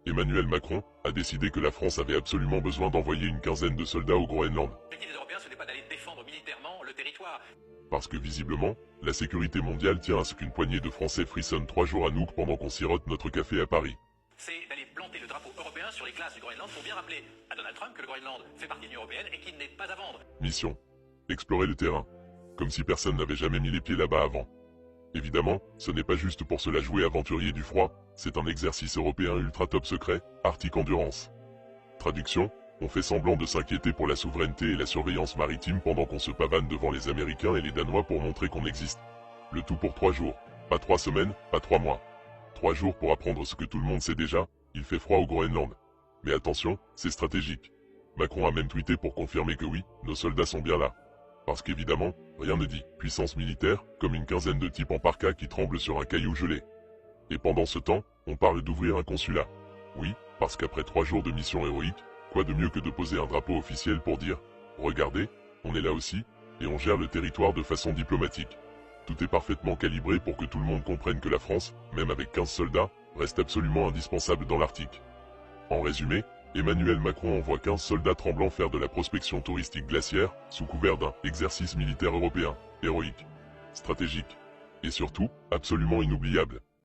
Emmanuel Macron a décidé que la France avait absolument besoin d'envoyer une quinzaine de soldats au Groenland. L'objectif des Européens, ce n'est pas d'aller défendre militairement le territoire. Parce que visiblement, la sécurité mondiale tient à ce qu'une poignée de Français frissonnent 3 jours à Nuuk pendant qu'on sirote notre café à Paris. C'est d'aller planter le drapeau européen sur les glaces du Groenland pour bien rappeler à Donald Trump que le Groenland fait partie de l'Union européenne et qu'il n'est pas à vendre. Mission. Explorer le terrain. Comme si personne n'avait jamais mis les pieds là-bas avant. Évidemment, ce n'est pas juste pour se la jouer aventurier du froid, c'est un exercice européen ultra top secret, Arctic Endurance. Traduction, on fait semblant de s'inquiéter pour la souveraineté et la surveillance maritime pendant qu'on se pavane devant les Américains et les Danois pour montrer qu'on existe. Le tout pour 3 jours. Pas 3 semaines, pas 3 mois. 3 jours pour apprendre ce que tout le monde sait déjà, il fait froid au Groenland. Mais attention, c'est stratégique. Macron a même tweeté pour confirmer que oui, nos soldats sont bien là. Parce qu'évidemment, rien ne dit puissance militaire, comme une quinzaine de types en parka qui tremblent sur un caillou gelé. Et pendant ce temps, on parle d'ouvrir un consulat. Oui, parce qu'après 3 jours de mission héroïque, quoi de mieux que de poser un drapeau officiel pour dire « Regardez, on est là aussi, et on gère le territoire de façon diplomatique ». Tout est parfaitement calibré pour que tout le monde comprenne que la France, même avec 15 soldats, reste absolument indispensable dans l'Arctique. En résumé, Emmanuel Macron envoie 15 soldats tremblants faire de la prospection touristique glaciaire, sous couvert d'un exercice militaire européen, héroïque, stratégique, et surtout, absolument inoubliable.